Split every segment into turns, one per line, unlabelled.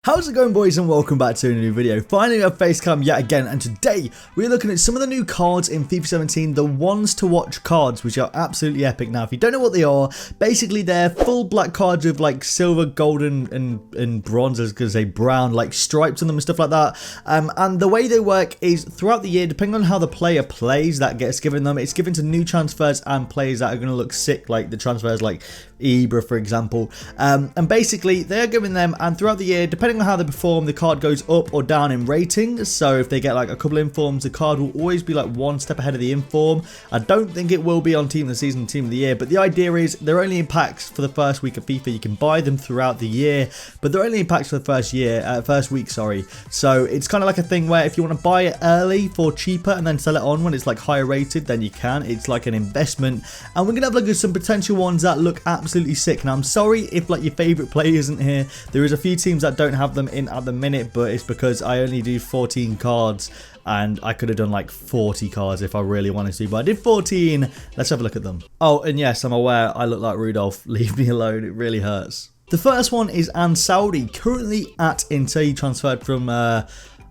How's it going, boys, and welcome back to a new video. Finally a face cam yet again, and today we're looking at some of the new cards in FIFA 17, the ones to watch cards, which are absolutely epic. Now if you don't know what they are, basically they're full black cards with like silver, golden and bronze, I was going to say brown, like stripes on them and stuff like that. And the way they work is throughout the year, depending on how the player plays, that gets given them. It's given to new transfers and players that are going to look sick, like the transfers like Ibra, for example. And basically they're giving them, and throughout the year, depending on how they perform, the card goes up or down in rating. So if they get like a couple informs, the card will always be like one step ahead of the inform. I don't think it will be on team of the season, team of the year, but the idea is they're only in packs for the first week of FIFA. You can buy them throughout the year, but they're only in packs for the first week, sorry. So it's kind of like a thing where if you want to buy it early for cheaper and then sell it on when it's like higher rated, then you can. It's like an investment, and we're gonna have like some potential ones that look absolutely sick. Now I'm sorry if like your favorite player isn't here. There is a few teams that don't have them in at the minute, but it's because I only do 14 cards and I could have done like 40 cards if I really wanted to, but I did 14. Let's have a look at them. Oh, and yes, I'm aware I look like Rudolph. Leave me alone, it really hurts. The first one is Ansaldi, currently at Inter. He transferred from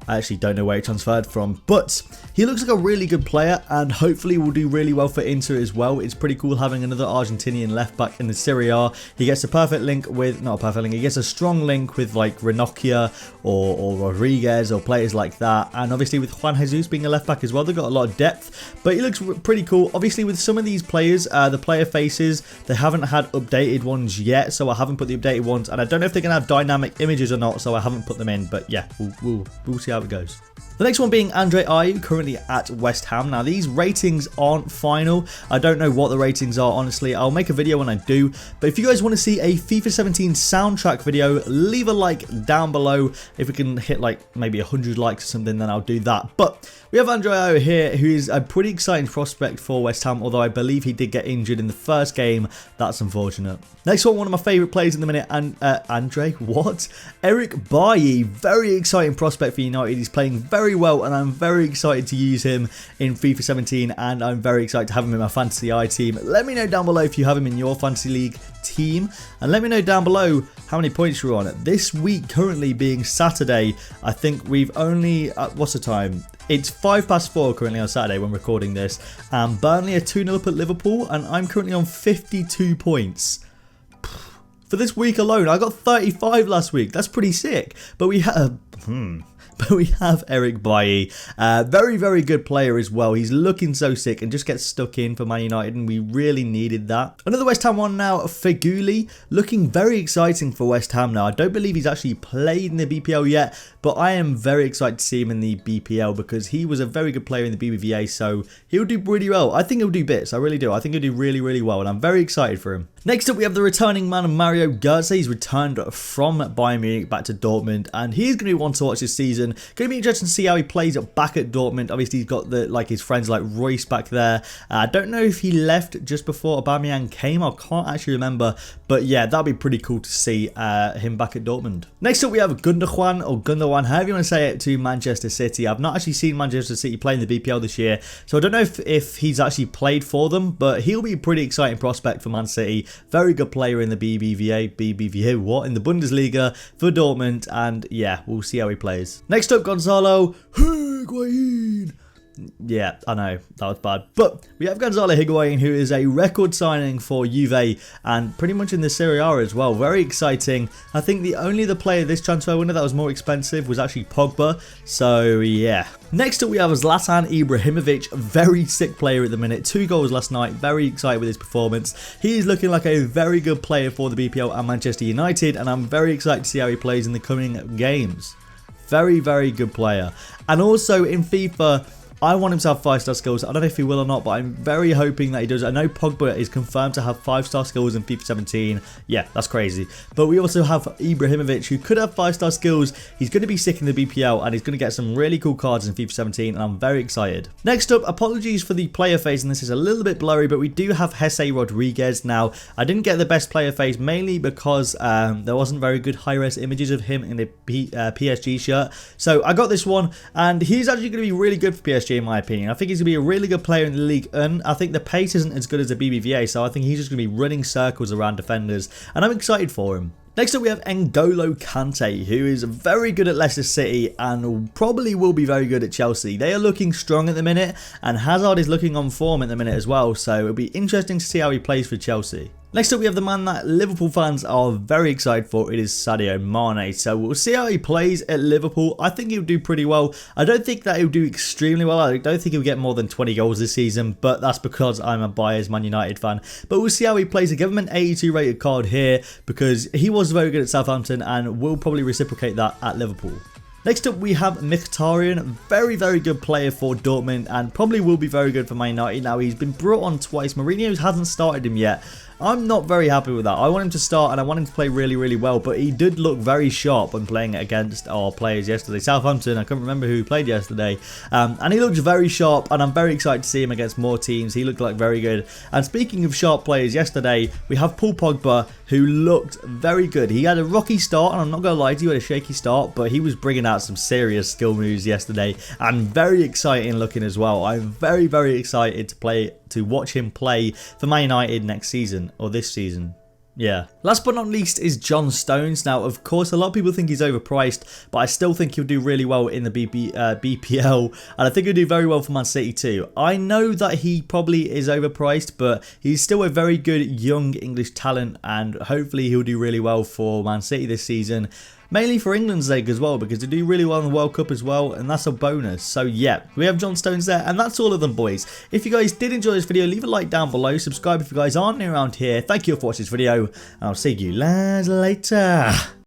I actually don't know where he transferred from, but he looks like a really good player and hopefully will do really well for Inter as well. It's pretty cool having another Argentinian left back in the Serie A. He gets a perfect link with, not a perfect link, he gets a strong link with like Ranocchia or Rodriguez or players like that. And obviously with Juan Jesus being a left back as well, they've got a lot of depth, but he looks pretty cool. Obviously with some of these players, the player faces, they haven't had updated ones yet, so I haven't put the updated ones, and I don't know if they're going to have dynamic images or not, so I haven't put them in, but yeah, we'll see how it goes. The next one being Andre Ayew, currently at West Ham. Now these ratings aren't final. I don't know what the ratings are, honestly. I'll make a video when I do. But if you guys want to see a FIFA 17 soundtrack video, leave a like down below. If we can hit like maybe 100 likes or something, then I'll do that. But we have Andre Ayew here, who is a pretty exciting prospect for West Ham, although I believe he did get injured in the first game. That's unfortunate. Next one of my favourite players in the minute, and Eric Bailly, very exciting prospect for United. He's playing very well, and I'm very excited to use him in FIFA 17, and I'm very excited to have him in my Fantasy I team. Let me know down below if you have him in your Fantasy League team, and let me know down below how many points you're on. This week currently being Saturday, I think we've only, what's the time? It's 4:05 currently on Saturday when recording this, and Burnley are 2-0 up at Liverpool, and I'm currently on 52 points. For this week alone, I got 35 last week. That's pretty sick. But we have, Eric Bailly, very, very good player as well. He's looking so sick and just gets stuck in for Man United, and we really needed that. Another West Ham one now, Feghouli, looking very exciting for West Ham now. I don't believe he's actually played in the BPL yet, but I am very excited to see him in the BPL because he was a very good player in the BBVA, so he'll do really well. I think he'll do bits, I really do. I think he'll do really, really well, and I'm very excited for him. Next up, we have the returning man, Mario Götze. He's returned from Bayern Munich back to Dortmund, and he's going to be one to watch this season. Going to be interesting to see how he plays back at Dortmund. Obviously, he's got his friends like Royce back there. I don't know if he left just before Aubameyang came. I can't actually remember, but yeah, that'd be pretty cool to see him back at Dortmund. Next up, we have Gundogan, or Gundogan, however you want to say it, to Manchester City. I've not actually seen Manchester City play in the BPL this year, so I don't know if he's actually played for them, but he'll be a pretty exciting prospect for Man City. Very good player in the BBVA, what? In the Bundesliga for Dortmund, and yeah, we'll see how he plays. Next up, Gonzalo Higuain. Yeah, I know, that was bad. But we have Gonzalo Higuain, who is a record signing for Juve and pretty much in the Serie A as well. Very exciting. I think the only other player this transfer window that was more expensive was actually Pogba. So, yeah. Next up, we have Zlatan Ibrahimovic, very sick player at the minute. 2 goals last night. Very excited with his performance. He is looking like a very good player for the BPL and Manchester United, and I'm very excited to see how he plays in the coming games. Very, very good player. And also in FIFA, I want him to have 5-star skills. I don't know if he will or not, but I'm very hoping that he does. I know Pogba is confirmed to have 5-star skills in FIFA 17. Yeah, that's crazy. But we also have Ibrahimovic, who could have 5-star skills. He's going to be sick in the BPL, and he's going to get some really cool cards in FIFA 17, and I'm very excited. Next up, apologies for the player face, and this is a little bit blurry, but we do have Jesse Rodriguez. Now, I didn't get the best player face, mainly because there wasn't very good high-res images of him in the PSG shirt. So I got this one, and he's actually going to be really good for PSG. In my opinion, I think he's going to be a really good player in the league, and I think the pace isn't as good as the BBVA, so I think he's just going to be running circles around defenders, and I'm excited for him. Next up we have N'Golo Kante, who is very good at Leicester City and probably will be very good at Chelsea. They are looking strong at the minute, and Hazard is looking on form at the minute as well, so it'll be interesting to see how he plays for Chelsea. Next up we have the man that Liverpool fans are very excited for. It is Sadio Mane. So we'll see how he plays at Liverpool. I think he'll do pretty well. I don't think that he'll do extremely well. I don't think he'll get more than 20 goals this season, but that's because I'm a biased Man United fan. But we'll see how he plays. I give him an 82 rated card here because he was very good at Southampton and will probably reciprocate that at Liverpool. Next up we have Mkhitaryan, very good player for Dortmund and probably will be very good for Man United. Now he's been brought on twice. Mourinho hasn't started him yet. I'm not very happy with that. I want him to start and I want him to play really well, but he did look very sharp when playing against our players yesterday. Southampton, I can't remember who he played yesterday, and he looked very sharp, and I'm very excited to see him against more teams. He looked like very good. And speaking of sharp players, yesterday we have Paul Pogba, who looked very good. He had a rocky start, and I'm not going to lie to you, he had a shaky start, but he was bringing out some serious skill moves yesterday, and very exciting looking as well. I'm very excited to watch him play for Man United next season, or this season. Yeah. Last but not least is John Stones. Now, of course, a lot of people think he's overpriced, but I still think he'll do really well in the BPL, and I think he'll do very well for Man City too. I know that he probably is overpriced, but he's still a very good young English talent, and hopefully he'll do really well for Man City this season. Mainly for England's sake as well, because they do really well in the World Cup as well, and that's a bonus. So yeah, we have John Stones there, and that's all of them, boys. If you guys did enjoy this video, leave a like down below, subscribe if you guys aren't new around here. Thank you for watching this video, and I'll see you lads later.